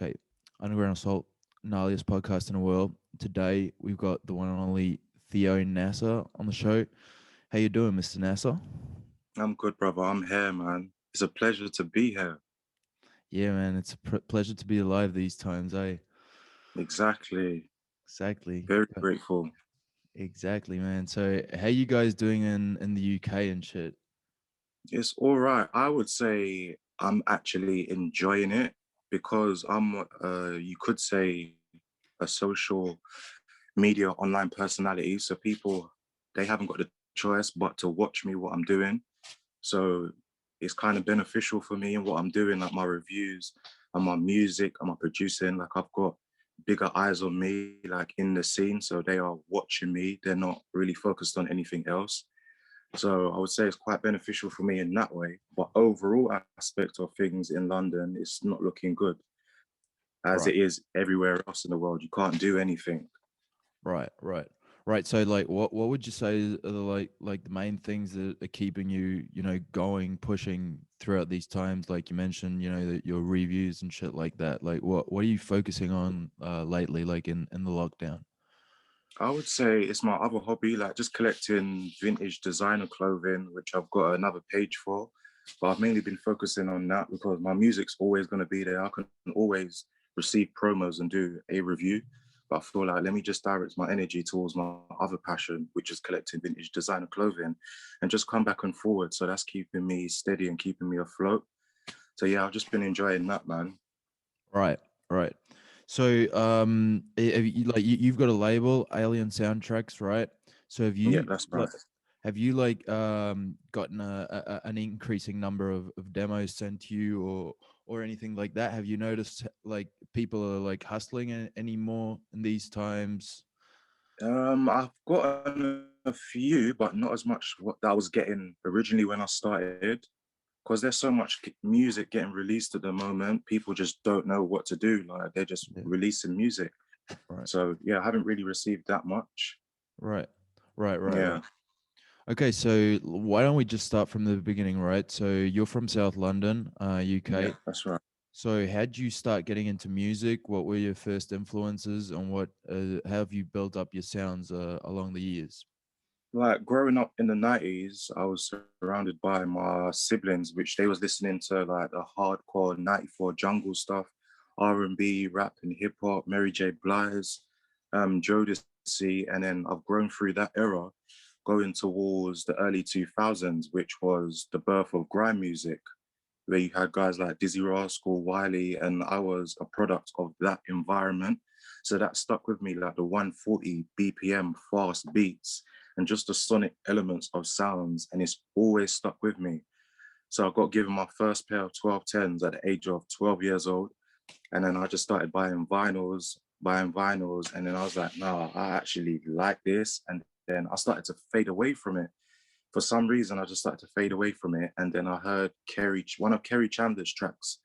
Okay, Underground Assault, gnarliest podcast in the world. Today we've got the one and only Theo Nasa on the show. How you doing, Mr. Nasa? I'm good, brother. I'm here, man. It's a pleasure to be here. Yeah, man, it's a pleasure to be alive these times, eh? Exactly. Exactly, Very grateful. exactly, man. So, how you guys doing in the UK and shit? It's all right. I would say I'm actually enjoying it because you could say, a social media online personality. So people, they haven't got the choice but to watch me what I'm doing. So it's kind of beneficial for me in what I'm doing, like my reviews and my music and my producing. Like I've got bigger eyes on me, like in the scene. So they are watching me. They're not really focused on anything else. So I would say it's quite beneficial for me in that way. But overall aspect of things in London, it's not looking good as Right, it is everywhere else in the world. You can't do anything. right. So, like, what would you say are the like the main things that are keeping you, going, pushing throughout these times? Like you mentioned, your reviews and shit like that. Like, what are you focusing on lately, like in the lockdown? I would say it's my other hobby, like just collecting vintage designer clothing, which I've got another page for. But I've mainly been focusing on that because my music's always going to be there. I can always receive promos and do a review. But I feel like let me just direct my energy towards my other passion, which is collecting vintage designer clothing and just come back and forward. So that's keeping me steady and keeping me afloat. So yeah, I've just been enjoying that, man. Right, right. So, have you, like you've got a label, Alien Sound Trax, right? So Yeah, that's right. have you gotten an increasing number of demos sent to you or anything like that? Have you noticed like people are like hustling anymore in these times? I've gotten a few, but not as much what that I was getting originally when I started. Because there's so much music getting released at the moment, people just don't know what to do. Like they're just Yeah, releasing music. right, So yeah, I haven't really received that much. right, right. Yeah, Okay, so why don't we just start from the beginning, right? So you're from South London, yeah, UK. that's right. So, how did you start getting into music? What were your first influences, and how have you built up your sounds along the years? Like growing up in the 90s, I was surrounded by my siblings, which they was listening to like the hardcore 94 jungle stuff, R&B, rap and hip hop, Mary J. Blige, Jodeci, and then I've grown through that era, going towards the early 2000s, which was the birth of grime music, where you had guys like Dizzy Rascal, Wiley, and I was a product of that environment. So that stuck with me, like the 140 BPM fast beats and just the sonic elements of sounds. And it's always stuck with me. So I got given my first pair of 1210s at the age of 12 years old. And then I just started buying vinyls. And then I was like, no, I actually like this. And then I started to fade away from it. For some reason, I just started to fade away from it. And then I heard one of Kerry Chandler's tracks,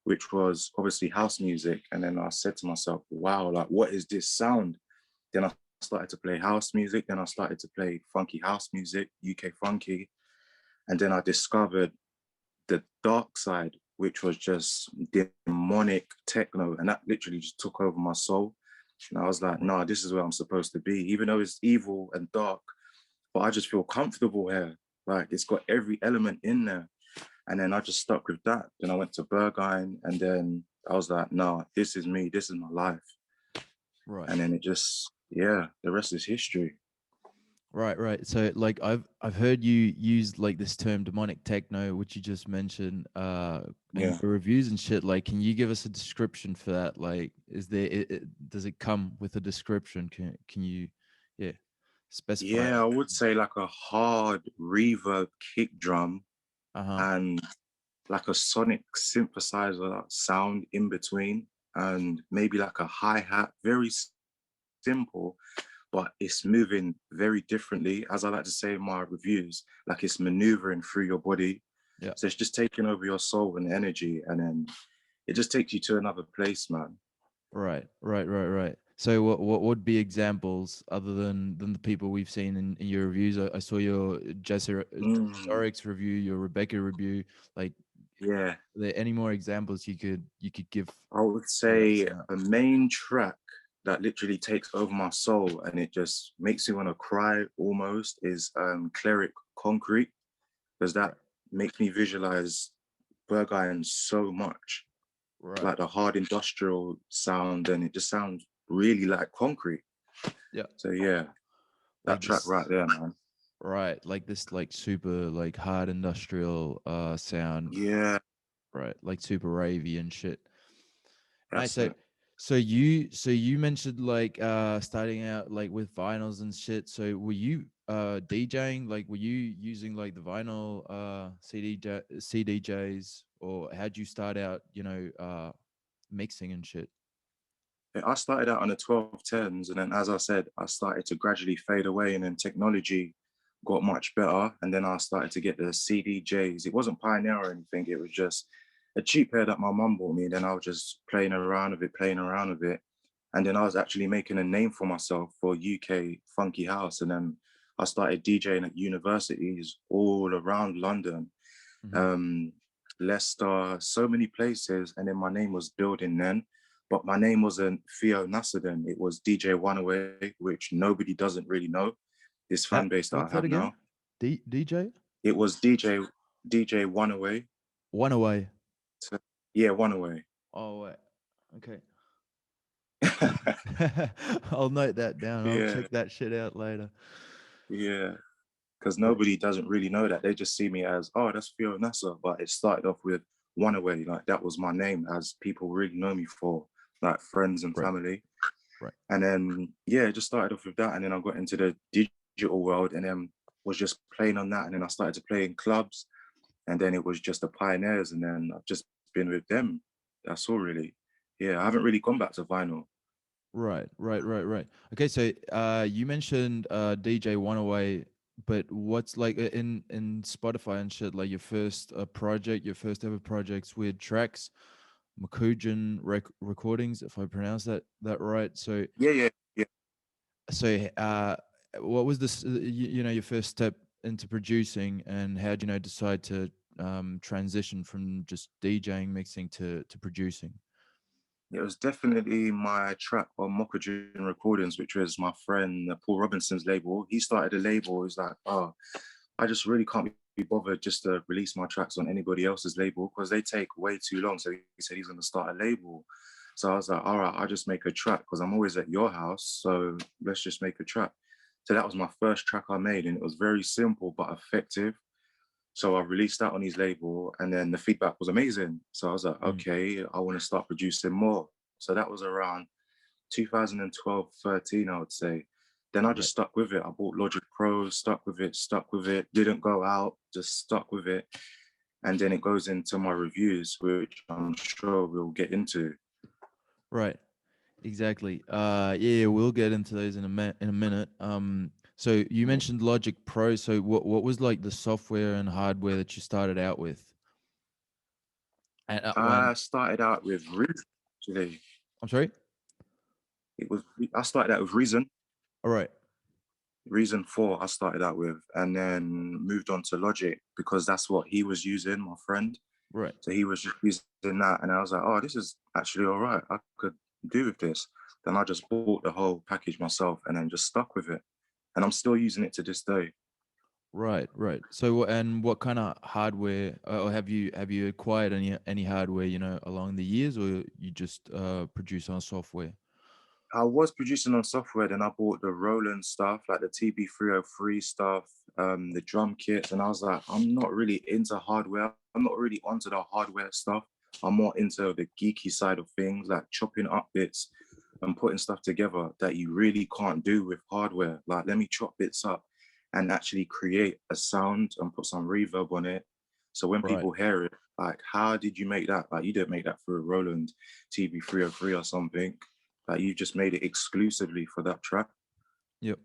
which was obviously house music. And then I said to myself, wow, like, what is this sound? Then I started to play house music. Then I started to play funky house music, UK funky. And then I discovered the dark side, which was just demonic techno. And that literally just took over my soul. And I was like, nah, this is where I'm supposed to be. Even though it's evil and dark, but I just feel comfortable here. Like it's got every element in there. And then I just stuck with that. Then I went to Berghain and then I was like, nah, this is me. This is my life. Right, And then it just, yeah, the rest is history. right. So, like, I've heard you use like this term demonic techno, which you just mentioned, in Yeah. your reviews and shit. Like, can you give us a description for that? Like, does it come with a description? Can you, yeah, specify Yeah, it? I would say like a hard reverb kick drum Uh huh. and like a sonic synthesizer sound in between and maybe like a hi-hat, very simple, but it's moving very differently. As I like to say in my reviews, like it's maneuvering through your body. Yeah. So it's just taking over your soul and energy, and then it just takes you to another place, man. Right. So what would be examples other than the people we've seen in your reviews? I saw your Mm. Jessoric's review, your Rebecca review. Like, Yeah, Are there any more examples you could give I would for that say sound? a main track that literally takes over my soul and it just makes you want to cry almost is Cleric Concrete, because that Right. makes me visualize Berghain so much, Right. like the hard industrial sound, and it just sounds really like concrete. Yeah. So yeah, that Like track right this. there, man. Right. Like this, like super, like hard industrial sound. Yeah, Right. Like super ravey and shit. Nice. that's So, it. so you mentioned like starting out like with vinyls and shit. So were you DJing? Like were you using like the vinyl CDJs, or how'd you start out? Mixing and shit. I started out on the 1210s, and then as I said, I started to gradually fade away, and then technology got much better, and then I started to get the CDJs. It wasn't Pioneer or anything, it was just a cheap pair that my mum bought me. Then I was just playing around with it, playing around with it. And then I was actually making a name for myself for UK funky house. And then I started DJing at universities all around London, Mm-hmm. um, Leicester, so many places. And then my name was building then, but my name wasn't Theo Nasa then. It was DJ One Away, which nobody doesn't really know. This fan base that I What's that have again? now. DJ? It was DJ One Away. One away. To, yeah, One Away. Oh wait. Okay. I'll note that down. I'll Yeah, check that shit out later. yeah. Because Right. nobody doesn't really know that. They just see me as, oh, that's Theo Nasa. But it started off with One Away. Like that was my name, as people really know me for, like friends and Right. family. Right. And then yeah, it just started off with that. And then I got into the digital world and then was just playing on that. And then I started to play in clubs. And then it was just the pioneers. And then I've just been with them. That's all really. Yeah, I haven't really gone back to vinyl. Right, right, right, right. Okay, so you mentioned DJ One Away, but what's like in Spotify and shit, like your first project, your first ever projects with tracks, Mokujin Recordings, if I pronounce that right. So Yeah, yeah, yeah. so what was this? Your first step into producing, and how do decide to transition from just DJing, mixing to producing? It was definitely my track on Mokujin Recordings, which was my friend Paul Robinson's label. He started a label. He's like, oh, I just really can't be bothered just to release my tracks on anybody else's label because they take way too long. So he said he's going to start a label. So I was like, all right, I'll just make a track because I'm always at your house. So let's just make a track. So that was my first track I made, and it was very simple but effective. So I released that on his label, and then the feedback was amazing. So I was like, Mm, okay, I want to start producing more. So that was around 2012, 13, I would say. Then I just right. stuck with it. I bought Logic Pro, stuck with it, didn't go out, just stuck with it. And then it goes into my reviews, which I'm sure we'll get into. Right. Exactly. Yeah, we'll get into those in a minute. So you Yeah. mentioned Logic Pro. So what was like the software and hardware that you started out with? And when I started out with Reason, actually. I'm sorry. It was I started out with Reason. All right. Reason 4 I started out with, and then moved on to Logic because that's what he was using, my friend. Right. So he was just using that, and I was like, oh, this is actually all right. I could do with this. Then I just bought the whole package myself and then just stuck with it. And I'm still using it to this day. Right. Right. So and what kind of hardware, or have you acquired any hardware along the years, or you just produce on software? I was producing on software, then I bought the Roland stuff, like the TB303 stuff, the drum kits, and I was like, I'm not really into hardware. I'm not really onto the hardware stuff. I'm more into the geeky side of things, like chopping up bits and putting stuff together that you really can't do with hardware. Like, let me chop bits up and actually create a sound and put some reverb on it. So when Right. people hear it, like, how did you make that? Like, you didn't make that through a Roland TB303 or something. Like, you just made it exclusively for that track. Yep.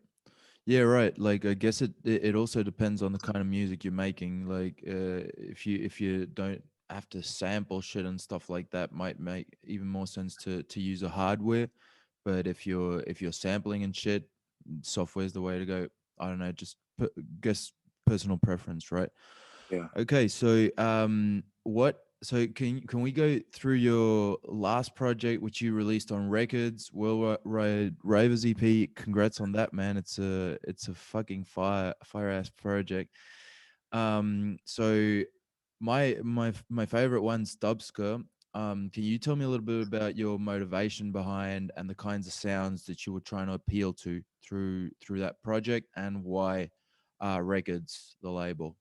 Yeah, right. Like I guess it also depends on the kind of music you're making. Like if you don't have to sample shit and stuff like that, might make even more sense to use a hardware. But if you're sampling and shit, software's the way to go. I don't know, just guess personal preference, right? Yeah. Okay, so what so can we go through your last project, which you released on records, Worldwide Ravers EP? Congrats on that, man. It's a fucking fire ass project. So my favorite one's Dubska. Can you tell me a little bit about your motivation behind and the kinds of sounds that you were trying to appeal to through that project, and why Records, the label?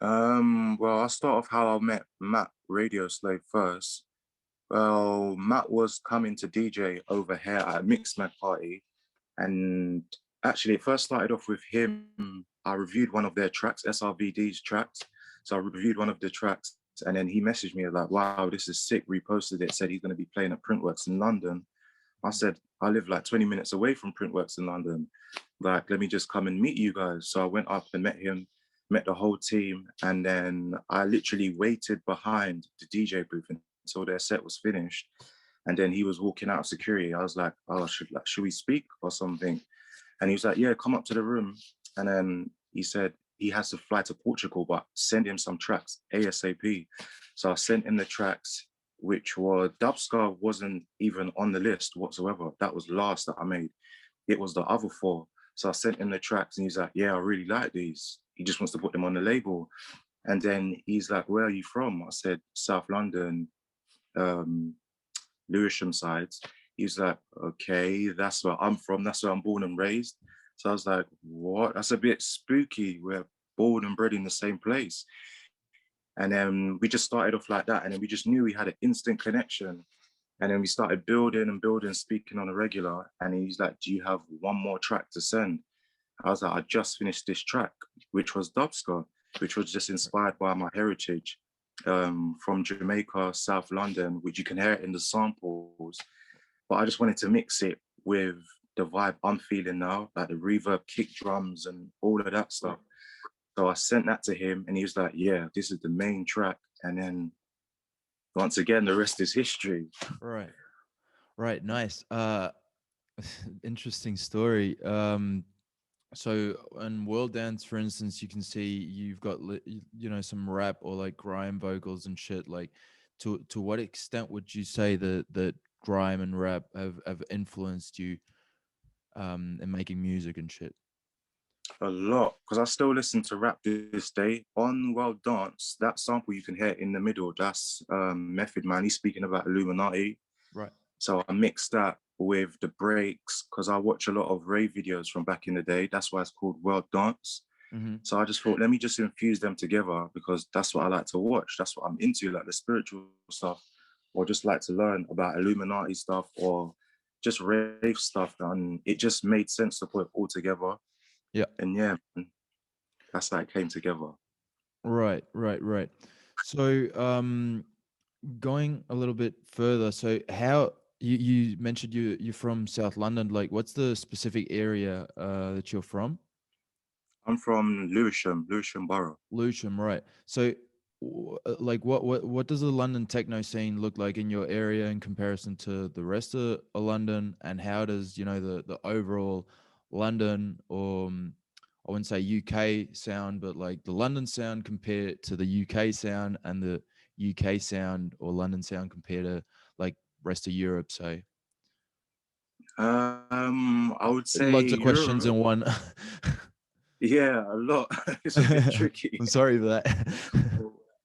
Well, I'll start off how I met Matt Radio Slave first. Well, Matt was coming to DJ over here at a Mixmag party, and actually, it first started off with him. I reviewed one of their tracks, SRVD's tracks. So I reviewed one of the tracks, and then he messaged me like, "Wow, this is sick." Reposted it, said he's going to be playing at Printworks in London. I said, "I live like 20 minutes away from Printworks in London. Like, let me just come and meet you guys." So I went up and met him, met the whole team, and then I literally waited behind the DJ booth until their set was finished. And then he was walking out of security. I was like, "Oh, should we speak or something?" And he was like, "Yeah, come up to the room." And then he said he has to fly to Portugal, but send him some tracks ASAP. So I sent him the tracks, which were Dubscar wasn't even on the list whatsoever. That was last that I made. It was the other four. So I sent him the tracks and he's like, "Yeah, I really like these." He just wants to put them on the label. And then he's like, "Where are you from?" I said, "South London, um, Lewisham sides." He's like, "Okay, that's where I'm from. That's where I'm born and raised." So I was like, "What? That's a bit spooky. We're born and bred in the same place." And then we just started off like that. And then we just knew we had an instant connection. And then we started building and building, speaking on a regular. And he's like, "Do you have one more track to send?" I was like, "I just finished this track," which was Dubscar, which was just inspired by my heritage from Jamaica, South London, which you can hear it in the samples. But I just wanted to mix it with the vibe I'm feeling now, like the reverb, kick drums, and all of that stuff. So I sent that to him, and he was like, "Yeah, this is the main track." And then once again, the rest is history. Right. Right. Nice. Interesting story. So in World Dance, for instance, you can see you've got some rap or like grime vocals and shit. Like, to what extent would you say that grime and rap have influenced you in making music and shit? A lot, because I still listen to rap this day. On World Dance, that sample you can hear in the middle, that's Method Man. He's speaking about Illuminati. Right. So I mixed that with the breaks because I watch a lot of rave videos from back in the day. That's why it's called World Dance. Mm-hmm. So I just thought, let me just infuse them together because that's what I like to watch. That's what I'm into, like the spiritual stuff, or just like to learn about Illuminati stuff or just rave stuff. And it just made sense to put it all together. Yeah. And yeah, that's how it came together. Right. Right. Right. So going a little bit further, so how you mentioned you're from South London. Like, what's the specific area that you're from? I'm from Lewisham, Lewisham Borough. Lewisham, right? So, like, what does the London techno scene look like in your area in comparison to the rest of London? And how does the overall London, or I wouldn't say UK sound, but like the London sound compare to the UK sound, and the UK sound or London sound compare to like rest of Europe? Say, I would say lots of questions in Europe. one. Yeah, a lot. It's a bit tricky. I'm sorry for that.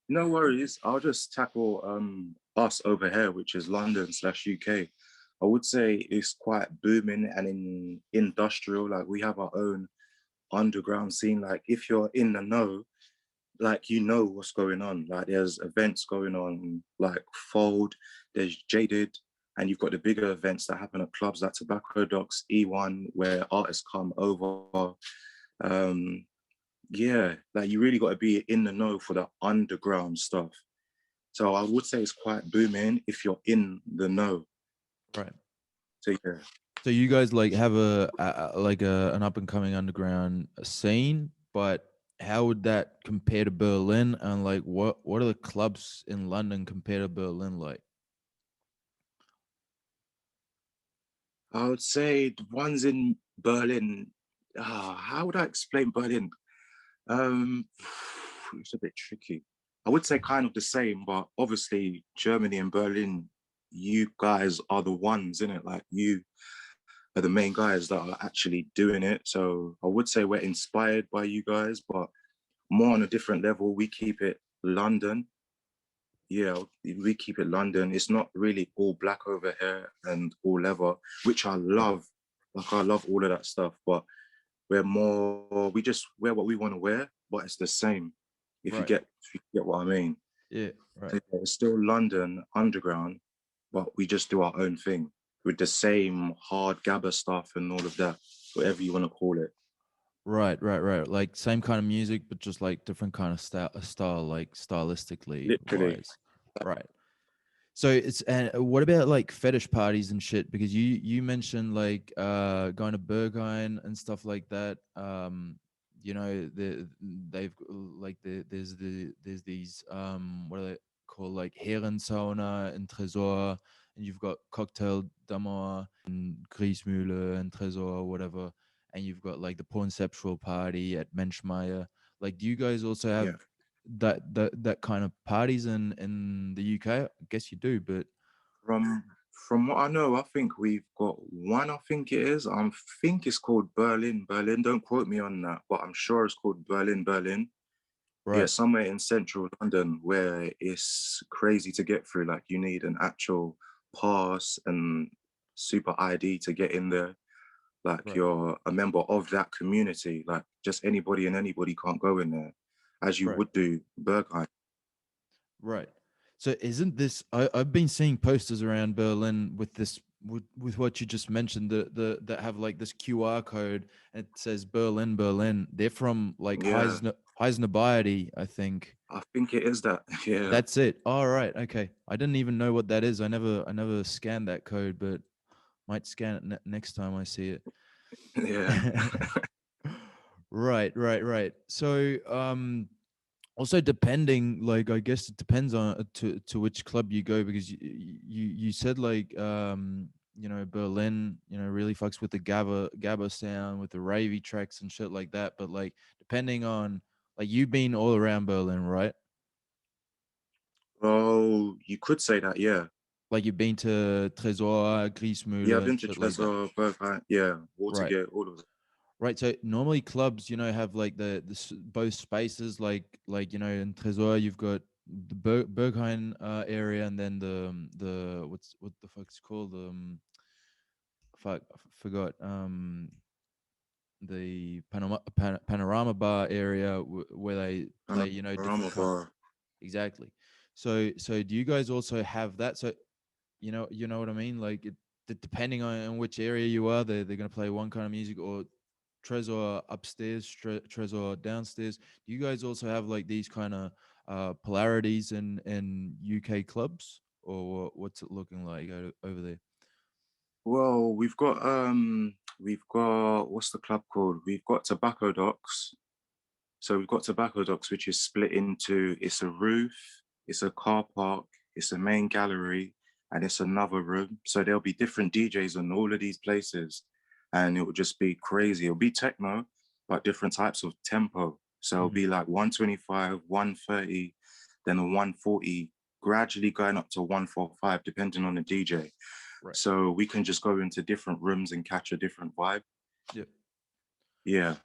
No worries. I'll just tackle us over here, which is London/UK. I would say it's quite booming and in industrial. Like we have our own underground scene. Like if you're in the know, like you know what's going on. Like there's events going on, like Fold, there's Jaded, and you've got the bigger events that happen at clubs like Tobacco Docks, E1, where artists come over. Um, yeah, like you really got to be in the know for the underground stuff. So I would say it's quite booming if you're in the know. Right. So yeah. So you guys like have an up and coming underground scene, but how would that compare to Berlin? And like, what are the clubs in London compared to Berlin like? I would say the ones in Berlin. How would I explain Berlin? Um, it's a bit tricky. I would say kind of the same, but obviously Germany and Berlin, you guys are the ones in it. Like you are the main guys that are actually doing it. So I would say we're inspired by you guys, but more on a different level. We keep it London. Yeah, we keep it London. It's not really all black over here and all leather, which I Right. love. Like I love all of that stuff, but we're more. We just wear what we want to wear, but it's the same. Right. If you get what I mean. Yeah. Right. So yeah, it's still London underground, but we just do our own thing with the same hard gabba stuff and all of that, whatever you want to call it. Right, right, right. Like same kind of music, but just like different kind of style, like stylistically Literally. wise. Right. So it's and what about like fetish parties and shit? Because you mentioned like going to Berghain and stuff like that. You know, they've like there's these what are they called, like Herrensauna and Tresor, and you've got Cocktail d'Amour and Griesmühle and Tresor, whatever, and you've got like the Pornceptual party at Menschmeier. Like, do you guys also have Yeah. that kind of parties in the UK? I guess you do, but From from what I know, I think we've got one. I think it is. I think it's called Berlin. Berlin. Don't quote me on that, but I'm sure it's called Berlin. Berlin. Yeah, right, somewhere in central London where it's crazy to get through. Like you need an actual pass and super ID to get in there. Like right, you're a member of that community. Like just anybody and anybody can't go in there, as you right, would do Berghain. right. So isn't this? I've been seeing posters around Berlin with this with what you just mentioned, the that have like this QR code and it says Berlin, Berlin. They're from like Yeah, Heisnerbiety, I think. I think it is that. Yeah, That's it. All right, okay. I didn't even know what that is. I never scanned that code, but might scan it next time I see it. yeah. Right, right, right. So, also depending, like, I guess it depends on to which club you go, because you said like you know, Berlin, you know, really fucks with the gabba sound with the ravey tracks and shit like that. But like depending on, like, you've been all around Berlin, right? Oh, you could say that. Yeah, Like you've been to Tresor, yeah. Griesmühle I've been and to shit like that. Tresor, Berghain. Yeah, Right. Watergate, all of it. Right. So normally clubs, you know, have like both spaces, like you know, in Tresor you've got the Berghain area, and then the what the fuck's it called, fuck, I forgot, the panorama bar area where they play, you know, different Panorama kind. Bar. Exactly. So do you guys also have that? So you know what I mean, like depending on which area you are, they're gonna play one kind of music, or Trezor upstairs, Trezor downstairs. Do you guys also have like these kind of polarities in UK clubs, or what's it looking like over there? Well, we've got what's the club called? We've got Tobacco Docks. So we've got Tobacco Docks, which is split into it's a roof, it's a car park, it's a main gallery, and it's another room. So there'll be different DJs in all of these places, and it will just be crazy. It'll be techno, but different types of tempo. So it'll Hmm. be like 125, 130, then a 140, gradually going up to 145, depending on the DJ. Right. So we can just go into different rooms and catch a different vibe. Yep. Yeah.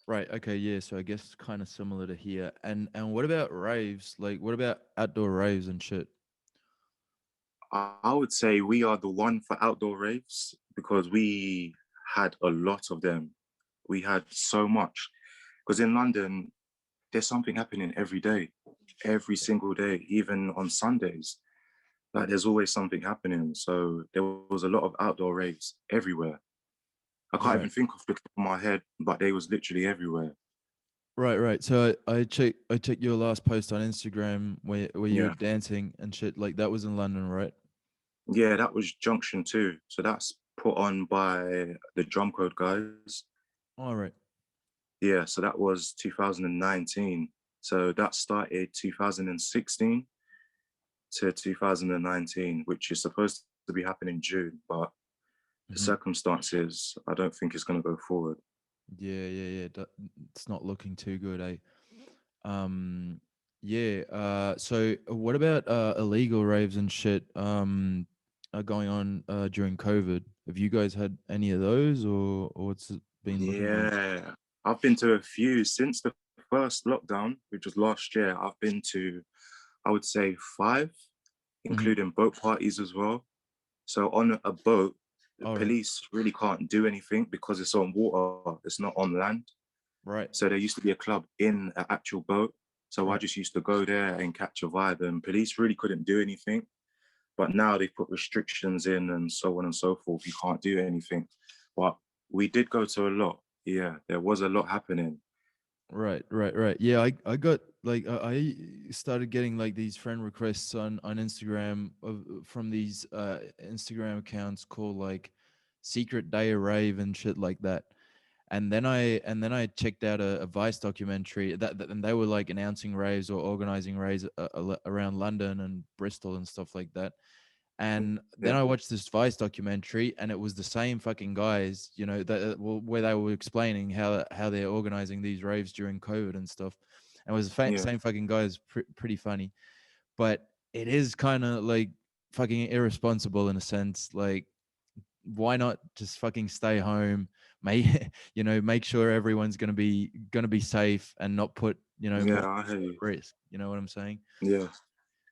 Right. Okay. Yeah. So I guess kind of similar to here. And what about raves? Like, what about outdoor raves and shit? I would say we are the one for outdoor raves because we had a lot of them. We had so much. Because in London, there's something happening every day, every single day, even on Sundays. Like there's always something happening. So there was a lot of outdoor raves everywhere. I can't Right. even think off the top of my head, but they was literally everywhere. Right. Right. So I checked your last post on Instagram where you were Yeah. dancing and shit. Like that was in London, right? Yeah, that was Junction 2. So that's put on by the Drum Code guys. All right. Yeah, so that was 2019. So that started 2016 to 2019, which is supposed to be happening in June, but the Mm-hmm. circumstances, I don't think it's going to go forward. Yeah, yeah, yeah. It's not looking too good, eh? Um, Yeah. So what about illegal raves and shit going on during COVID? Have you guys had any of those, or what's it been looking like? Yeah, I've been to a few since the first lockdown, which was last year. I've been to, I would say, five, Hmm. including boat parties as well. So on a boat, the All right. police really can't do anything because it's on water, it's not on land. Right. So there used to be a club in an actual boat. So I Right. just used to go there and catch a vibe, and police really couldn't do anything. But now they've put restrictions in and so on and so forth. You can't do anything. But we did go to a lot. Yeah, there was a lot happening. Right, right, right. Yeah, I got like I started getting like these friend requests on Instagram from these Instagram accounts called like Secret Day of Rave and shit like that. And then I checked out a Vice documentary and they were like announcing raves or organizing raves around London and Bristol and stuff like that. And then Yeah, I watched this Vice documentary, and it was the same fucking guys, you know, that where they were explaining how they're organizing these raves during COVID and stuff. And it was the yeah, same fucking guys, pretty funny, but it is kind of like fucking irresponsible in a sense. Like, why not just fucking stay home? May make sure everyone's gonna be safe and not put yeah. more I hear people you. at risk. You know what I'm saying? Yeah,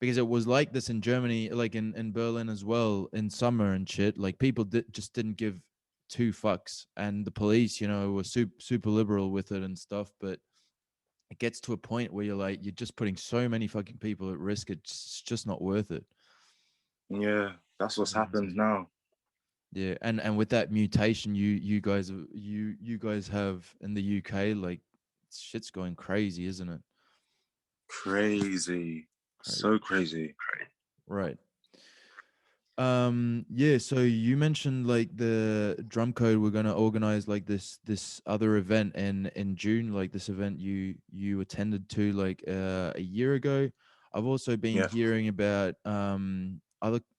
Because it was like this in Germany, like in Berlin as well, in summer and shit. Like people just didn't give two fucks, and the police, were super liberal with it and stuff. But it gets to a point where you're just putting so many fucking people at risk. It's just not worth it. yeah. That's You what's know what I'm happened saying? now. Yeah, and with that mutation, you guys have in the UK, like shit's going crazy, isn't it? Crazy, so Crazy, crazy. right? Yeah, so you mentioned like the drum code, we're going to organize like this other event in June, like this event you attended to like a year ago. I've also been Yeah, hearing about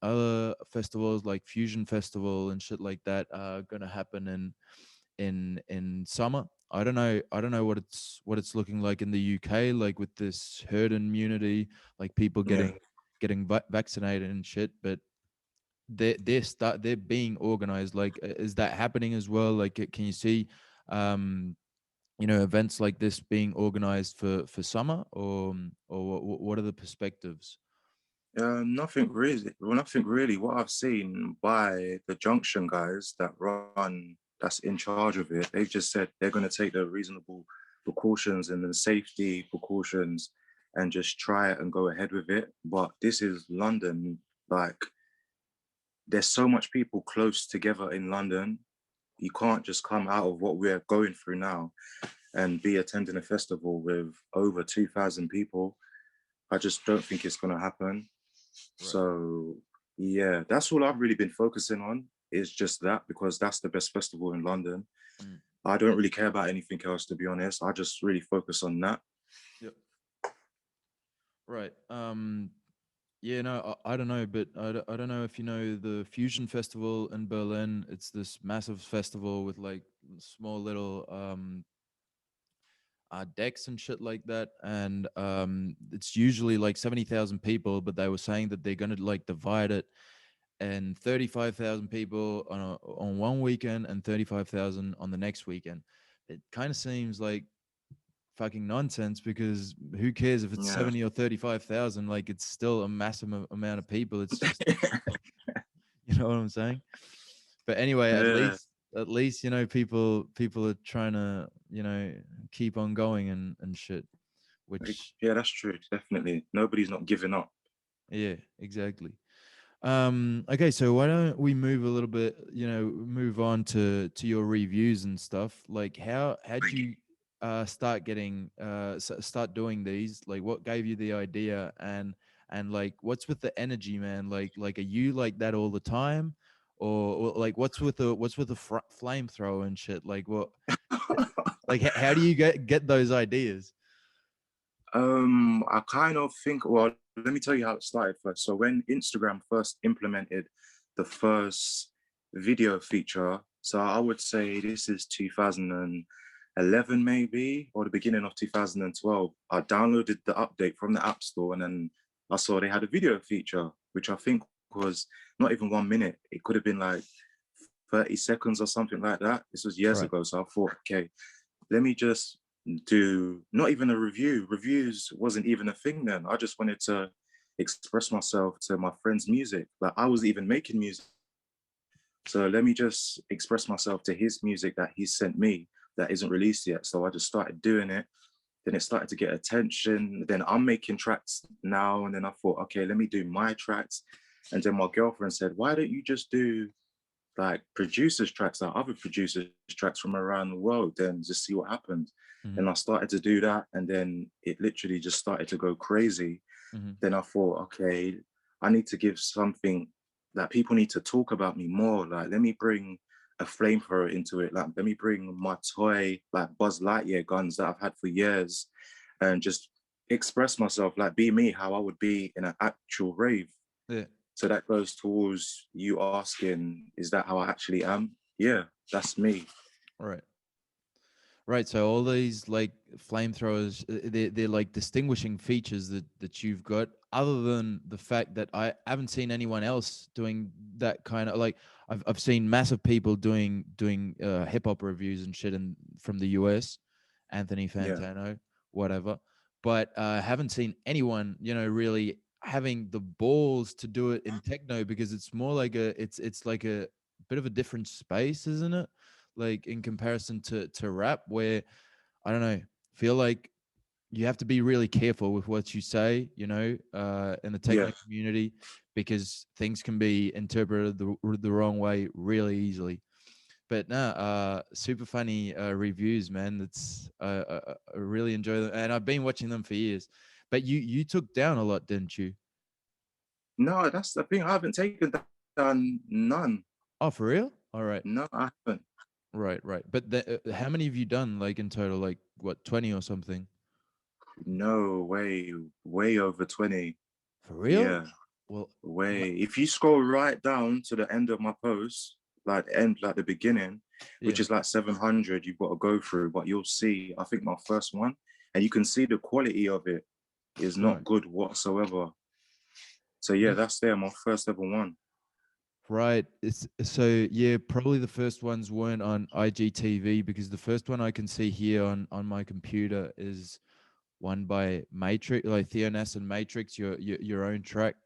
other festivals like Fusion Festival and shit like that are going to happen in summer. I don't know what it's looking like in the UK, like with this herd immunity, like people yeah. getting vaccinated and shit. But they're being organized. Like, is that happening as well? Like, can you see um events like this being organized for summer, or what are the perspectives? Nothing really. Well, nothing really. What I've seen by the Junction guys that's in charge of it, they've just said they're going to take the reasonable precautions and the safety precautions and just try it and go ahead with it. But this is London. Like, there's so much people close together in London. You can't just come out of what we're going through now and be attending a festival with over 2,000 people. I just don't think it's going to happen. Right. So yeah, that's all I've really been focusing on is just that because that's the best festival in London. Mm. I don't really care about anything else to be honest. I just really focus on that. Yep. Right. Yeah, no, I don't know, but I don't know if you know the Fusion Festival in Berlin. It's this massive festival with like small little decks and shit like that, and it's usually like 70,000 people, but they were saying that they're gonna like divide it and 35,000 people on one weekend and 35,000 on the next weekend. It kind of seems like fucking nonsense, because who cares if it's Yeah. 70 or 35,000? Like, it's still a massive amount of people. It's just you know what I'm saying? But anyway, at Yeah. least at least people are trying to keep on going and shit, which Yeah, that's true. Definitely. Nobody's not giving up. yeah, exactly. Okay, so why don't we move a little bit, move on to your reviews and stuff. Like, how'd you start getting start doing these? Like, what gave you the idea? And like, what's with the energy, man? Like, are you like that all the time, or like what's with the flamethrower and shit? Like, what, like, how do you get those ideas? I kind of think, well, let me tell you how it started first. So when Instagram first implemented the first video feature, so I would say this is 2019, 2011 maybe, or the beginning of 2012. I downloaded the update from the App Store, and then I saw they had a video feature, which I think was not even 1 minute. It could have been like 30 seconds or something like that. This was years Right. ago. So I thought, okay, let me just do not even a review. Reviews wasn't even a thing then. I just wanted to express myself to my friend's music. Like I was even making music. So let me just express myself to his music that he sent me that isn't released yet. So I just started doing it. Then it started to get attention. Then I'm making tracks now. And then I thought, okay, let me do my tracks. And then my girlfriend said, why don't you just do like producers tracks, like other producers tracks from around the world, then just see what happens. Mm-hmm. And I started to do that, and then it literally just started to go crazy. Mm-hmm. Then I thought, okay, I need to give something that people need to talk about me more. Like, let me bring a flamethrower into it. Like, let me bring my toy, like Buzz Lightyear guns that I've had for years, and just express myself, like be me, how I would be in an actual rave. Yeah. So that goes towards you asking, is that how I actually am? Yeah, that's me. Right. Right. So all these like flamethrowers, they're like distinguishing features that you've got. Other than the fact that I haven't seen anyone else doing that kind of like I've seen massive people doing hip hop reviews and shit in from the US, Anthony Yeah, Fantano, whatever. But haven't seen anyone really having the balls to do it in techno because it's more like it's like a bit of a different space, isn't it? Like in comparison to rap, where I don't know, feel like you have to be really careful with what you say, in the yeah. techno community, because things can be interpreted the wrong way really easily. But nah, super funny reviews, man. That's I really enjoy them, and I've been watching them for years. But you took down a lot, didn't you? No, that's the thing. I haven't taken down none. Oh, for real? All right, No, I haven't. right, right. But how many have you done, like in total? Like what, 20 or something? No, way over 20. For real? Yeah, Well, way. If you scroll right down to the end of my post, like the end, like the beginning, yeah. which is like 700, you've got to go through, but you'll see, I think my first one, and you can see the quality of it is not Right. good whatsoever. So yeah, that's there, my first ever one. Right. It's so yeah, probably the first ones weren't on IGTV because the first one I can see here on my computer is one by Matrix, like Theo Nasa and Matrix, your own track.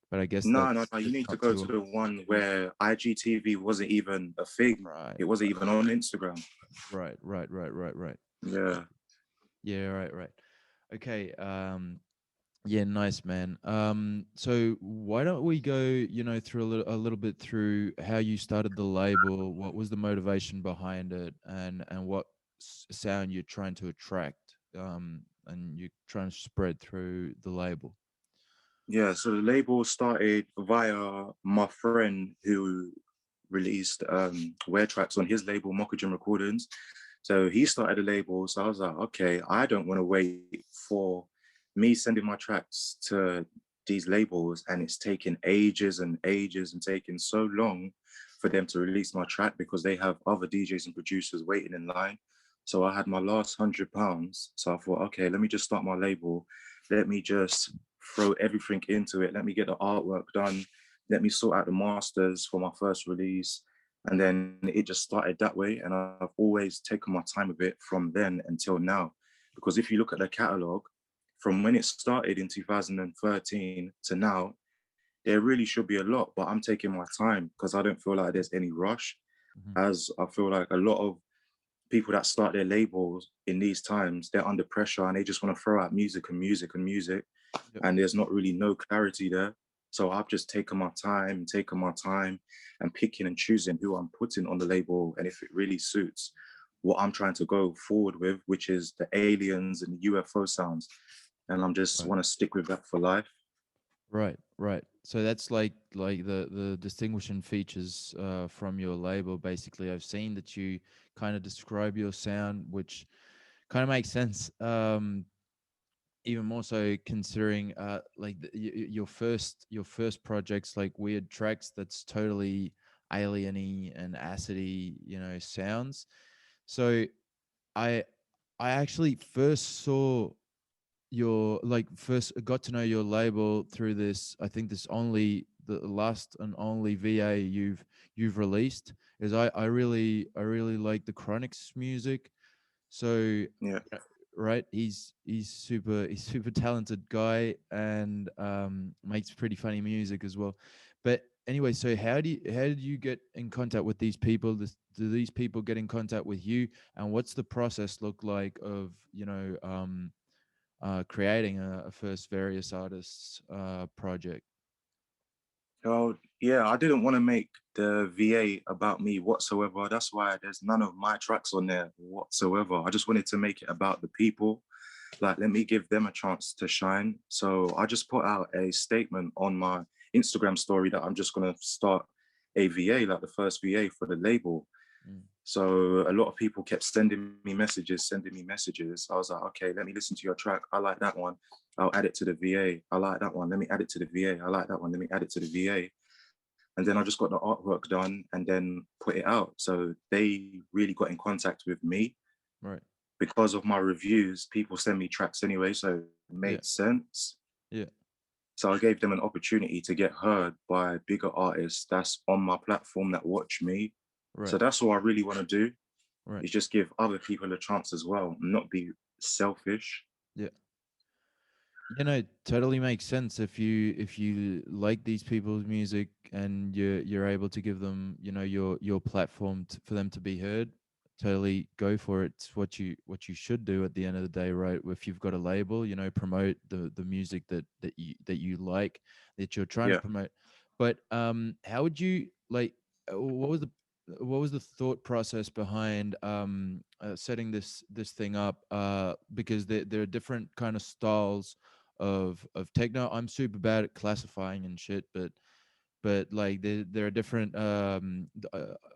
But I guess No, no, no. You that's need to not go too to old. the one where IGTV wasn't even a thing. Right. It wasn't even on Instagram. Right. Right. Right. Right. Right. Yeah. Yeah. Right. Right. Okay. Yeah, nice man. So why don't we go, through a little bit through how you started the label, what was the motivation behind it, and what sound you're trying to attract, and you're trying to spread through the label. Yeah. So the label started via my friend who released wear tracks on his label, Mokujin Recordings. So he started a label. So I was like, okay, I don't want to wait for me sending my tracks to these labels and it's taking ages and ages and taking so long for them to release my track because they have other DJs and producers waiting in line. So I had my last £100. So I thought, okay, let me just start my label. Let me just throw everything into it. Let me get the artwork done. Let me sort out the masters for my first release. And then it just started that way. And I've always taken my time with it from then until now. Because if you look at the catalog, from when it started in 2013 to now, there really should be a lot, but I'm taking my time because I don't feel like there's any rush. Hmm. As I feel like a lot of people that start their labels in these times, they're under pressure and they just want to throw out music and music and music. Yep. And there's not really no clarity there. So I've just taken my time and picking and choosing who I'm putting on the label. And if it really suits what I'm trying to go forward with, which is the aliens and UFO sounds. And I'm just Right. want to stick with that for life. Right. Right. So that's like the distinguishing features from your label. Basically, I've seen that you kind of describe your sound, which kind of makes sense. Even more so considering like your first projects like weird tracks that's totally alieny and acidy sounds. So I I actually first saw your like first got to know your label through this. I think this only the last and only VA you've released is I really like the Chronics music. So Yeah. right, he's super talented guy and makes pretty funny music as well. But anyway, so how do you get in contact with these people? Do these people get in contact with you? And what's the process look like of creating a first various artists project? Oh, yeah, I didn't want to make the VA about me whatsoever. That's why there's none of my tracks on there whatsoever. I just wanted to make it about the people. Like, let me give them a chance to shine. So I just put out a statement on my Instagram story that I'm just going to start a VA, like the first VA for the label. Mm. So a lot of people kept sending me messages, sending me messages. I was like, okay, let me listen to your track. I like that one. I'll add it to the VA. I like that one. Let me add it to the VA. I like that one. Let me add it to the VA. And then I just got the artwork done and then put it out. So they really got in contact with me Right. because of my reviews. People send me tracks anyway, so it Yeah. made sense. Yeah. So I gave them an opportunity to get heard by bigger artists that's on my platform that watch me. Right. So that's all I really want to do Right. is just give other people a chance as well, and not be selfish. Yeah. Totally makes sense if you like these people's music and you're able to give them, your platform for them to be heard. Totally go for it. It's what you should do at the end of the day, right? If you've got a label, promote the music that you like, that you're trying to Yeah. promote. But how would you like? What was the thought process behind setting this thing up? Because there are different kind of styles of techno. I'm super bad at classifying and shit, but like there are different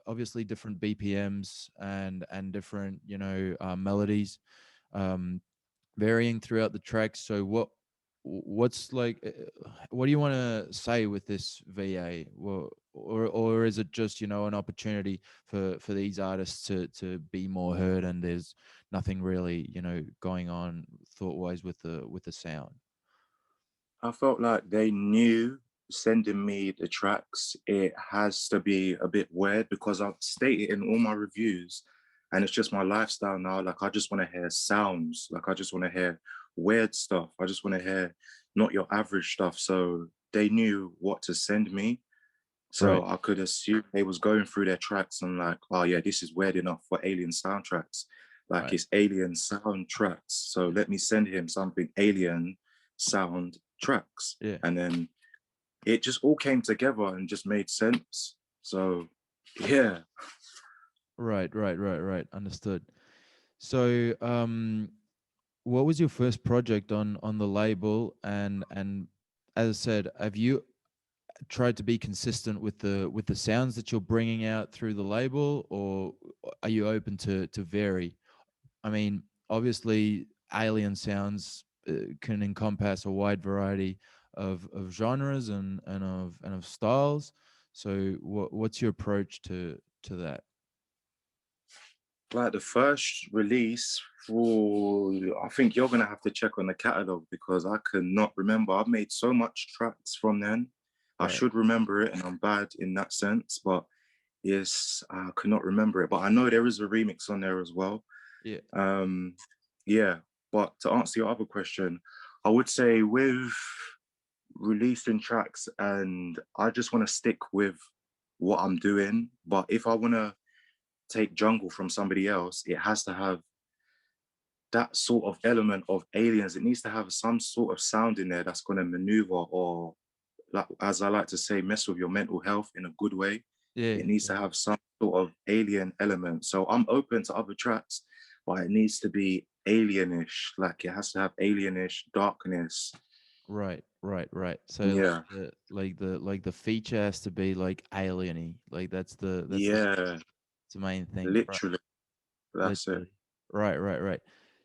obviously different BPMs and different melodies um varying throughout the tracks. So what's like what do you want to say with this VA? Well, or is it just an opportunity for these artists to be more heard, and there's nothing really going on thought wise with the sound? I felt like they knew sending me the tracks, it has to be a bit weird because I've stated in all my reviews, and it's just my lifestyle now. Like, I just want to hear sounds. Like, I just want to hear weird stuff. I just want to hear not your average stuff. So they knew what to send me. Right. So I could assume they was going through their tracks and like, oh yeah, this is weird enough for Alien Sound Trax. Like, Right. it's Alien Sound Trax. So let me send him something Alien Sound Trax. Yeah. And then it just all came together and just made sense. So yeah. Right, right, right, right. Understood. So, what was your first project on the label? And as I said, have you tried to be consistent with the sounds that you're bringing out through the label, or are you open to vary? I mean, obviously, alien sounds can encompass a wide variety of genres and of styles. So, what's your approach to that? Like the first release for, I think you're gonna have to check on the catalog because I cannot remember. I've made so much tracks from then. I Right. should remember it, and I'm bad in that sense, but yes, I cannot remember it. But I know there is a remix on there as well. Yeah. Um, yeah, but to answer your other question, I would say with releasing tracks, and I just want to stick with what I'm doing. But if I want to take jungle from somebody else, it has to have that sort of element of aliens. It needs to have some sort of sound in there that's going to maneuver or, like, as I like to say, mess with your mental health in a good way. Yeah. It needs to Yeah. have some sort of alien element. So I'm open to other tracks, but it needs to be alienish. Like, it has to have alienish darkness. Right, right, right. So Yeah, like the feature has to be like alieny. Like yeah, that's the main thing. Right. literally. That's it. Literally. Right, right, right.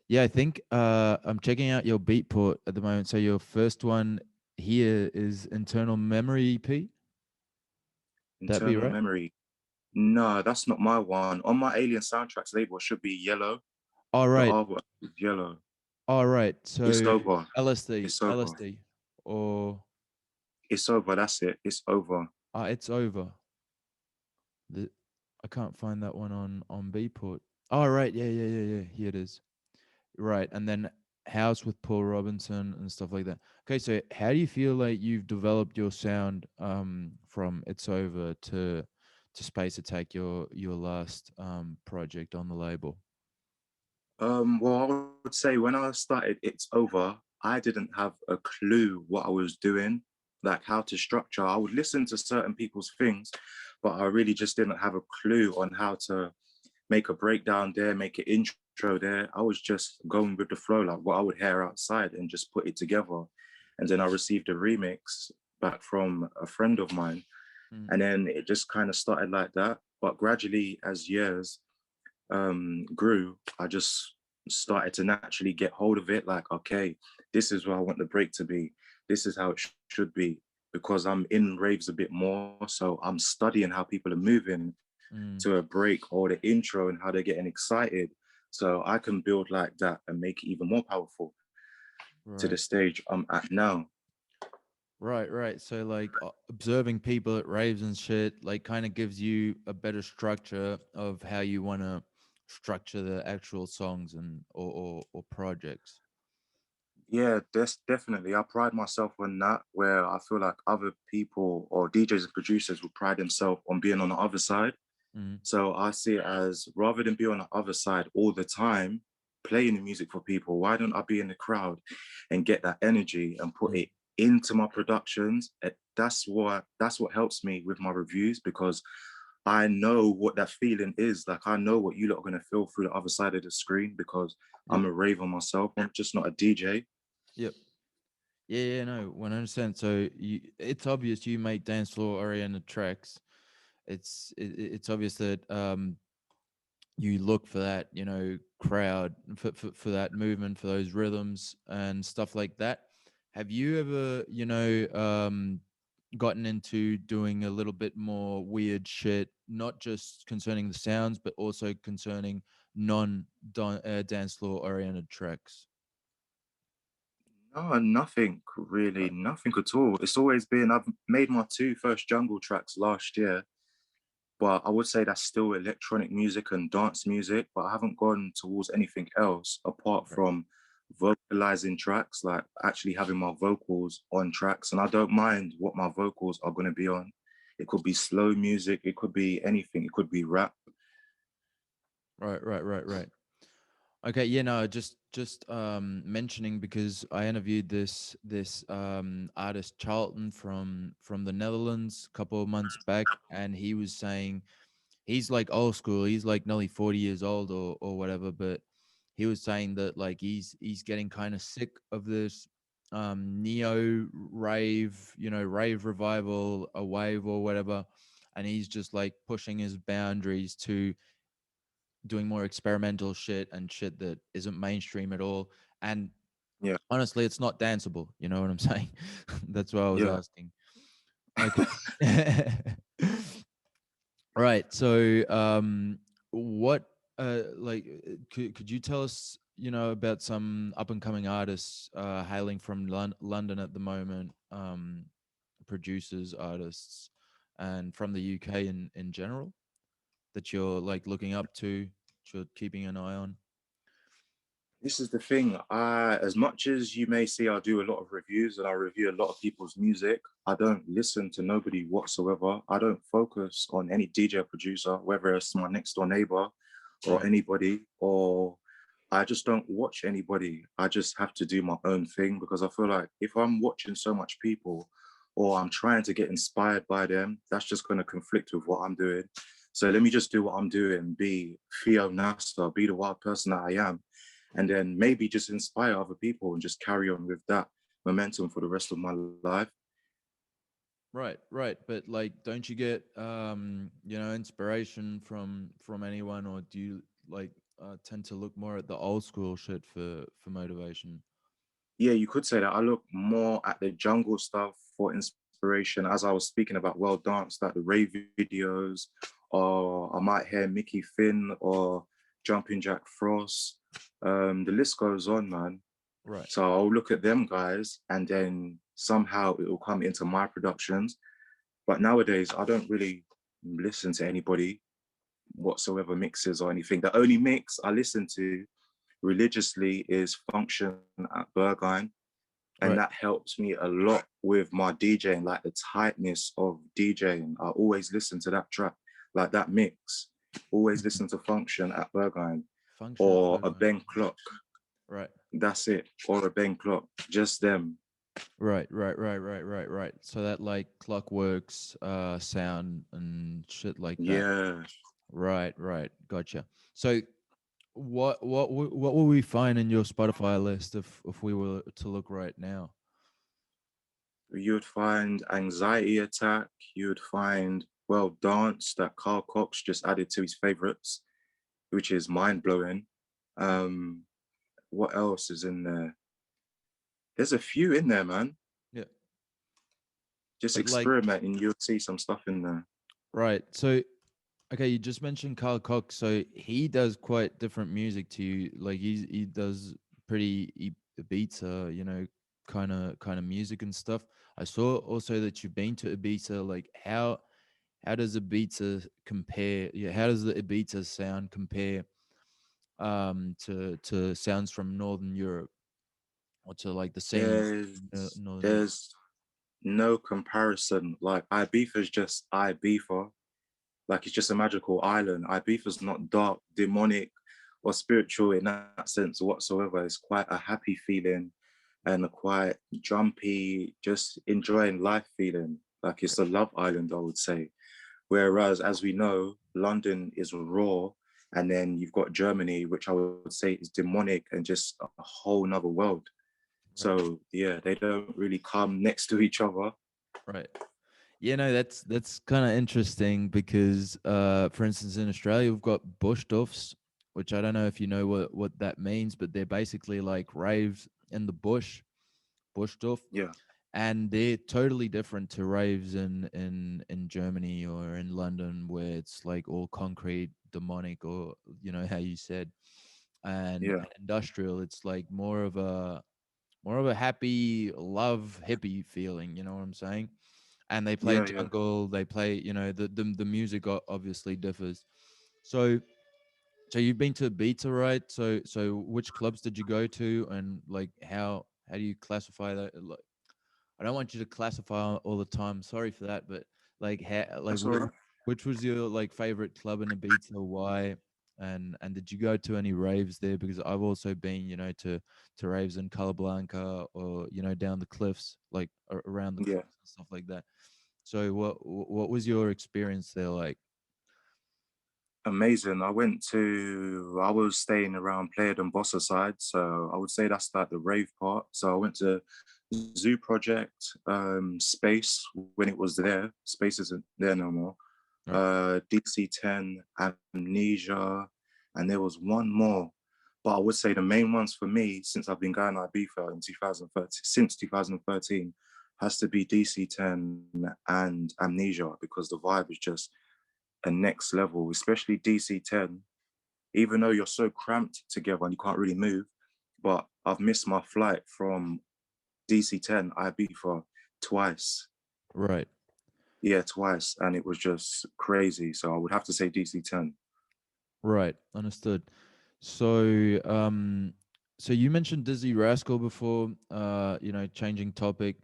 Yeah, I think I'm checking out your Beatport at the moment. So your first one here is Internal Memory EP. That be Internal right? memory. No, that's not my one. On my Alien Soundtracks label, it should be yellow. All The right. artwork is yellow. All right. It's So over. LSD, It's over. LSD, or It's over. That's it. It's over. it's over. The, I can't find that one on Beatport. All right. Yeah, yeah, yeah, yeah. Here it is. Right. And then House with Paul Robinson and stuff like that. Okay, so how do you feel like you've developed your sound from It's Over to Space Attack, your last project on the label? Well, I would say when I started It's Over, I didn't have a clue what I was doing, like how to structure. I would listen to certain people's things, but I really just didn't have a clue on how to make a breakdown there, make an intro there. I was just going with the flow, like what I would hear outside and just put it together. And then I received a remix back from a friend of mine. Mm. And then it just kind of started like that. But gradually, as years grew, I just started to naturally get hold of it. Like, okay, this is where I want the break to be. This is how it should be. Because I'm in raves a bit more. So I'm studying how people are moving Mm. to a break or the intro and how they're getting excited. So I can build like that and make it even more powerful to the Right. stage I'm at now. Right, right. So like observing people at raves and shit like kind of gives you a better structure of how you want to structure the actual songs and or projects. Yeah, that's definitely. I pride myself on that, where I feel like other people or DJs and producers will pride themselves on being on the other side. Mm. So I see it as rather than be on the other side all the time, playing the music for people, why don't I be in the crowd and get that energy and put Mm. it into my productions? That's what helps me with my reviews because I know what that feeling is. Like I know what you lot are gonna feel through the other side of the screen because Yep. I'm a raver myself. I'm just not a DJ. Yep. Yeah, yeah, no, 100%. So it's obvious you make dance floor oriented tracks. It's obvious that you look for that, crowd for that movement, for those rhythms and stuff like that. Have you ever, gotten into doing a little bit more weird shit, not just concerning the sounds, but also concerning non dance floor oriented tracks? No, nothing really, Right. nothing at all. It's always been, I've made my two first jungle tracks last year, but I would say that's still electronic music and dance music, but I haven't gone towards anything else apart Right. from vocalizing tracks, like actually having my vocals on tracks. And I don't mind what my vocals are going to be on. It could be slow music, it could be anything, it could be rap. Right, right, right, right. Okay, yeah, no, just mentioning because I interviewed this artist Charlton from the Netherlands a couple of months back, and he was saying he's like old school. He's like nearly 40 years old or whatever, but he was saying that like he's getting kind of sick of this neo rave, rave revival, a wave or whatever, and he's just like pushing his boundaries to doing more experimental shit and shit that isn't mainstream at all. And Yeah, honestly, it's not danceable. You know what I'm saying? That's why I was yeah. asking. Okay. Right. So, what, could you tell us, about some up and coming artists hailing from London at the moment, producers, artists, and from the UK in general that you're like looking up to, that you're keeping an eye on? This is the thing. As much as you may see, I do a lot of reviews and I review a lot of people's music. I don't listen to nobody whatsoever. I don't focus on any DJ producer, whether it's my next door neighbor or Right. anybody, or I just don't watch anybody. I just have to do my own thing because I feel like if I'm watching so much people or I'm trying to get inspired by them, that's just going to conflict with what I'm doing. So let me just do what I'm doing, be Theo Nasa, be the wild person that I am, and then maybe just inspire other people and just carry on with that momentum for the rest of my life. Right, right. But like, don't you get inspiration from anyone, or do you like tend to look more at the old school shit for motivation? Yeah, you could say that. I look more at the jungle stuff for inspiration. As I was speaking about well dance, like the Rave videos, or I might hear Mickey Finn or Jumping Jack Frost The list goes on, man. Right. So I'll look at them guys, and then somehow it will come into my productions. But nowadays, I don't really listen to anybody whatsoever mixes or anything. The only mix I listen to religiously is Function at Berghain, and Right. that helps me a lot with my DJing, like the tightness of DJing. I always listen to that track, like that mix. Always Mhm. listen to Function at Berghain Function at or a Berghain. Ben Clock. Right. That's it, or a Ben Clock. Just them. Right. So that like Clockworks sound and shit like that. Yeah, Right. Gotcha. So what will we find in your Spotify list if we were to look right now? you'd find Anxiety Attack. You'd find Well Dance that Carl Cox just added to his favorites, which is mind blowing. Um, what else is in there? There's a few in there, man. Yeah. Just But like experiment and you'll see some stuff in there. right. So okay, you just mentioned Carl Cox. So he does quite different music to you. Like he does pretty Ibiza, kind of music and stuff. I saw also that you've been to Ibiza. Like how does Ibiza compare? Yeah, how does the Ibiza sound compare to sounds from Northern Europe or to like the scenes There's in Northern Europe? there's no comparison. Like Ibiza's just Ibiza. Like it's just a magical island. Ibiza's not dark, demonic, or spiritual in that sense whatsoever. It's quite a happy feeling and a quite jumpy, just enjoying life feeling. Like it's a love island, I would say. Whereas, as we know, London is raw, and then you've got Germany, which I would say is demonic and just a whole nother world. Right. So yeah, they don't really come next to each other. Right. Yeah, no, that's kind of interesting because, for instance, in Australia we've got bushdoffs, which I don't know if you know what that means, but they're basically like raves in the bushdoff, Yeah, and they're totally different to raves in Germany or in London, where it's like all concrete, demonic, or how you said, yeah, and industrial. It's like more of a happy love hippie feeling. You know what I'm saying? And they play yeah. jungle. They play, the music obviously differs. So so you've been to Ibiza, right? So which clubs did you go to, and like how do you classify that? Like, I don't want you to classify all the time. Sorry for that, but like That's all right. which was your like favorite club in Ibiza? Why? And did you go to any raves there? Because I've also been, to raves in Calablanca or down the cliffs, like around the Yeah. cliffs and stuff like that. So what was your experience there like? Amazing. I was staying around Playa and Bossa side, so I would say that's like the rave part. So I went to Zoo Project, Space when it was there. Space isn't there no more. Right. DC10, Amnesia, and there was one more. But I would say the main ones for me, since I've been going to Ibiza in 2013, since 2013, has to be DC10 and Amnesia because the vibe is just a next level, especially DC10, even though you're so cramped together and you can't really move. But I've missed my flight from DC10 Ibiza twice. Right. Yeah, twice. And it was just crazy. So I would have to say DC10. Right. Understood. So, so you mentioned Dizzy Rascal before, changing topic.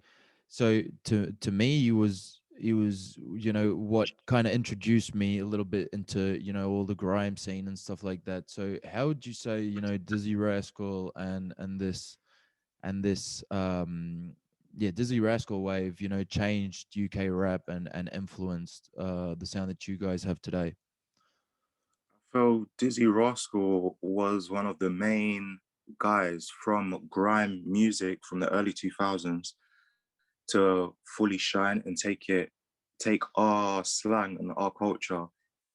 So to me, he was, what kind of introduced me a little bit into, all the grime scene and stuff like that. So how would you say, Dizzy Rascal and this yeah, Dizzy Rascal wave, changed UK rap and influenced the sound that you guys have today? So Dizzy Rascal was one of the main guys from grime music from the early 2000s to fully shine and take our slang and our culture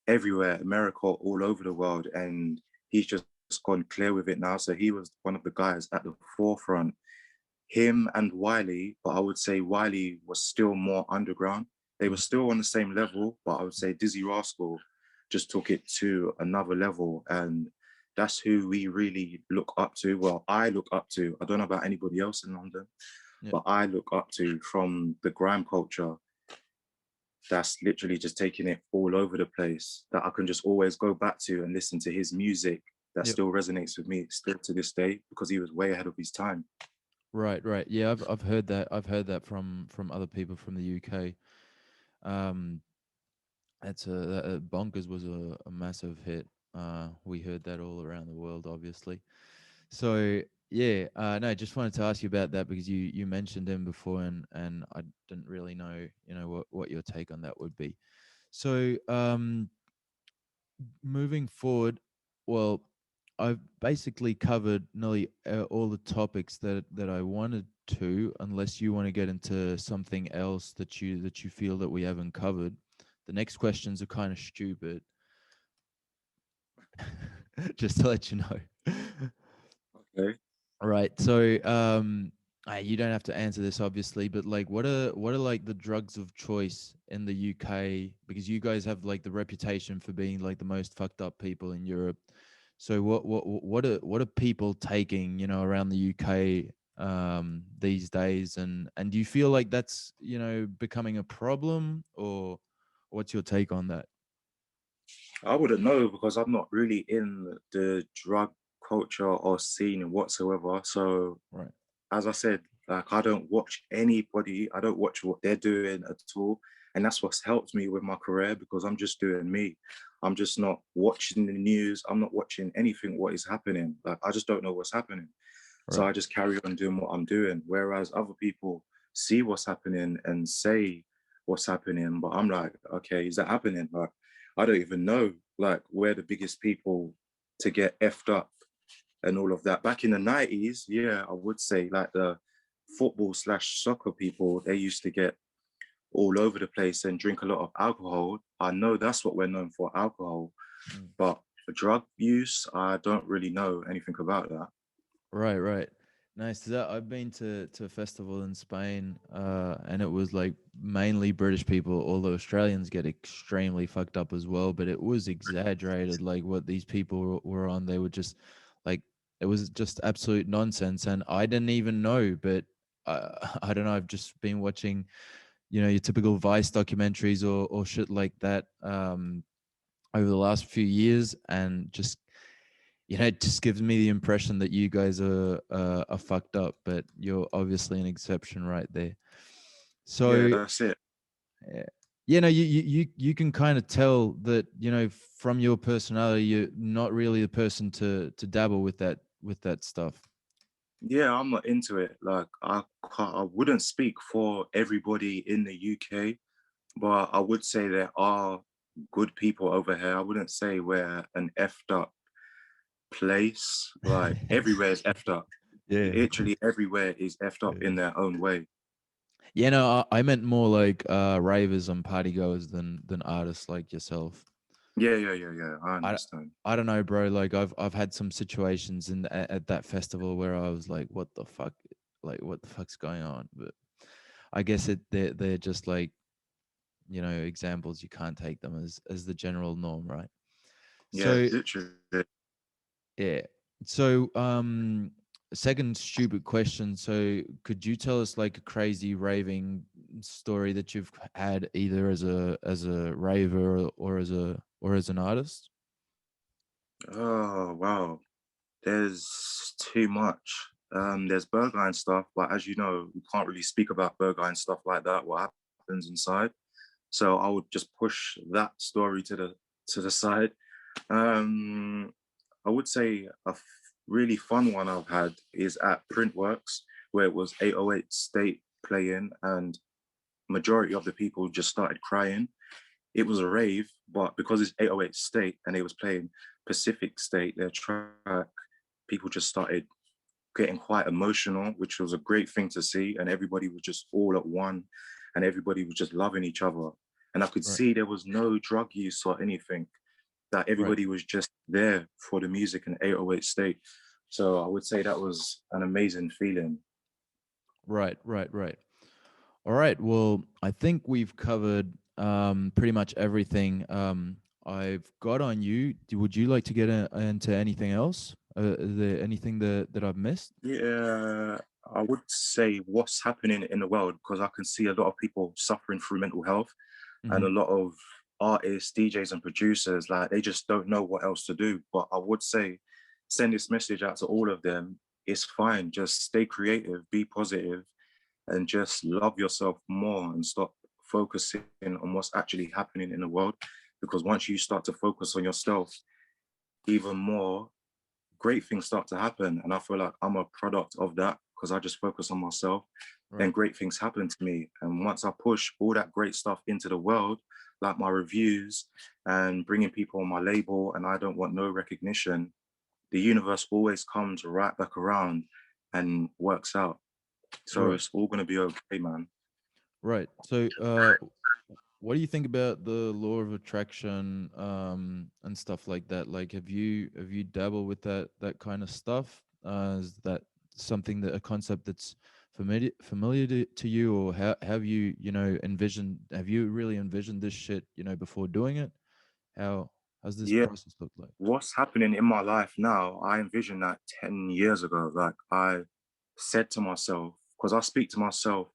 everywhere, America, all over the world. And he's just gone clear with it now. So he was one of the guys at the forefront. Him and Wiley, but I would say Wiley was still more underground. They were Mm. still on the same level, but I would say Dizzy Rascal just took it to another level. And that's who we really look up to. Well, I look up to. I don't know about anybody else in London, Yeah. but I look up to from the grime culture that's literally just taking it all over the place, that I can just always go back to and listen to his music that Yeah. still resonates with me still to this day because he was way ahead of his time. Right, right. Yeah, I've heard that. I've heard that from other people from the UK. Um, that's Bonkers was a massive hit. We heard that all around the world, obviously. So yeah, no, just wanted to ask you about that because you mentioned him before, and I didn't really know, what your take on that would be. So moving forward, well, I've basically covered nearly all the topics that I wanted to, unless you want to get into something else that you feel that we haven't covered. The next questions are kind of stupid, just to let you know. Okay. All right. So, you don't have to answer this, obviously, but like, what are like the drugs of choice in the UK? Because you guys have like the reputation for being like the most fucked up people in Europe. So, what are people taking, around the UK these days? And do you feel like that's becoming a problem, or what's your take on that? I wouldn't know because I'm not really in the drug culture or scene whatsoever. So Right. as I said, like I don't watch anybody, I don't watch what they're doing at all. And that's what's helped me with my career because I'm just doing me. I'm just not watching the news. I'm not watching anything what is happening. Like I just don't know what's happening. So Right. I just carry on doing what I'm doing. Whereas other people see what's happening and say what's happening. But I'm like, okay, is that happening? Like I don't even know like we're the biggest people to get effed up and all of that. Back in the 90s, yeah, I would say like the football slash soccer people, they used to get all over the place and drink a lot of alcohol. I know that's what we're known for, alcohol. Mm. But for drug use, I don't really know anything about that. Right, right. Nice. I've been to a festival in Spain, and it was like mainly British people, although Australians get extremely fucked up as well. But it was exaggerated, like what these people were on. They were just like it was just absolute nonsense, and I didn't even know. But I don't know. I've just been watching, your typical Vice documentaries or shit like that, over the last few years, and just it just gives me the impression that you guys are fucked up, but you're obviously an exception right there. Yeah, So, that's it. uh, you can kind of tell that from your personality, you're not really the person to dabble with that stuff. Yeah, I'm not into it. Like I wouldn't speak for everybody in the UK, but I would say there are good people over here. I wouldn't say we're an effed up place. Like everywhere is effed up. Yeah. Literally everywhere is effed up Yeah. in their own way. Yeah, no, I meant more like ravers and partygoers than artists like yourself. Yeah, yeah, yeah, yeah. I I understand. I don't know, bro. Like I've had some situations at that festival where I was like, what the fuck, like what the fuck's going on? But I guess they're just like examples. You can't take them as the general norm, right? Yeah, So literally. yeah. So second stupid question. So could you tell us like a crazy raving story that you've had either as a raver or as an artist? Oh wow. There's too much. There's Berghain stuff, but as you know, we can't really speak about Berghain stuff like that. What happens inside? So I would just push that story to the side. Um, I would say really fun one I've had is at Printworks, where it was 808 State playing, and majority of the people just started crying. It was a rave, but because it's 808 State and they was playing Pacific State, their track, people just started getting quite emotional, which was a great thing to see. And everybody was just all at one and everybody was just loving each other. And I could Right. see there was no drug use or anything, that Right. everybody was just there for the music in 808 State. So I would say that was an amazing feeling. Right. Right. Right. All right. Well, I think we've covered pretty much everything. I've got on you. Would you like to get into anything else? Is there anything that I've missed? Yeah, I would say what's happening in the world, because I can see a lot of people suffering through mental health, and Mm-hmm. a lot of artists, DJs, and producers, like they just don't know what else to do. But I would say send this message out to all of them. It's fine. Just stay creative, be positive, and just love yourself more and stop focusing on what's actually happening in the world. Because once you start to focus on yourself even more, great things start to happen. And I feel like I'm a product of that because I just focus on myself. Then Right. great things happen to me. And once I push all that great stuff into the world, like my reviews and bringing people on my label, and I don't want no recognition, the universe always comes right back around and works out. So Right. it's all going to be okay, man. Right. So, what do you think about the law of attraction, and stuff like that? Like, have you dabbled with that kind of stuff? Is that something that a concept that's familiar to you, or have you envisioned? Have you really envisioned this shit before doing it? How how's this Yeah. process look like? What's happening in my life now, I envisioned that 10 years ago. Like I said to myself, because I speak to myself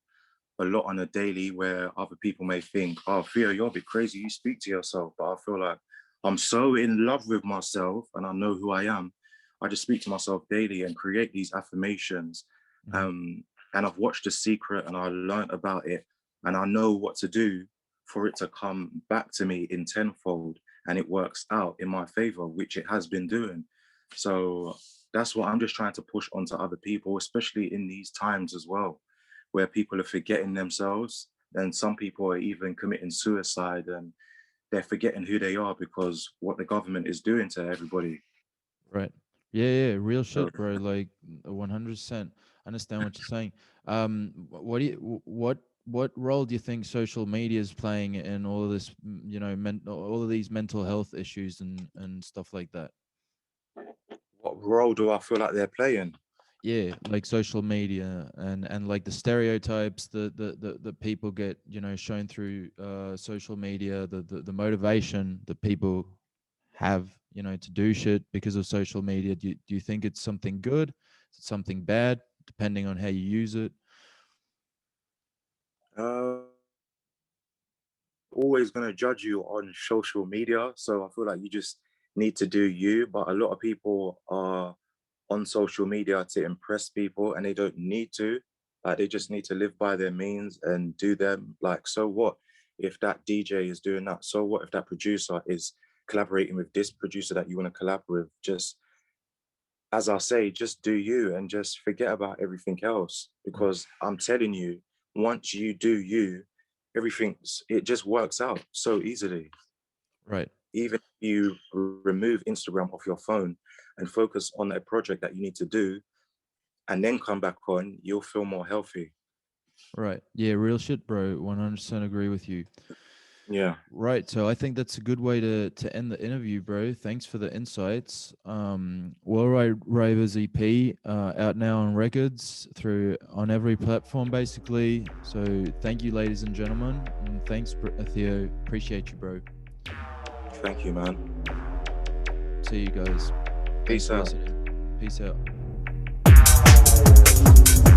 a lot on a daily, where other people may think, oh, Theo, you're a bit crazy. You speak to yourself. But I feel like I'm so in love with myself and I know who I am. I just speak to myself daily and create these affirmations. Hmm. Um, and I've watched The Secret and I learned about it. And I know what to do for it to come back to me in tenfold. And it works out in my favor, which it has been doing. So that's what I'm just trying to push onto other people, especially in these times as well, where people are forgetting themselves, and some people are even committing suicide, and they're forgetting who they are because what the government is doing to everybody. Right. Yeah, yeah, real So, shit, bro. Like 100%. Understand what you're saying. What do you what role do you think social media is playing in all of this, all of these mental health issues and stuff like that? what role do I feel like they're playing? Yeah, like social media and like the stereotypes that people get, shown through social media, the motivation that people have, to do shit because of social media. Do you think it's something good? Is it something bad, depending on how you use it? Uh, Always going to judge you on social media. So I feel like you just need to do you. But a lot of people are on social media to impress people and they don't need to. Like they just need to live by their means and do them. Like, so what if that DJ is doing that? So what if that producer is collaborating with this producer that you want to collab with? Just as I say, just do you and just forget about everything else. Right. Because I'm telling you, once you do you, it just works out so easily. Right. Even if you remove Instagram off your phone and focus on a project that you need to do and then come back on, you'll feel more healthy. Right. Yeah, real shit, bro. 100% agree with you. Yeah. Right. So I think that's a good way to end the interview, bro. Thanks for the insights. Well, right, Ravers EP, out now on records through on every platform, basically. So thank you, ladies and gentlemen, and thanks, Theo. Appreciate you, bro. Thank you, man. See you guys. Thanks Peace for out. listening. Peace out.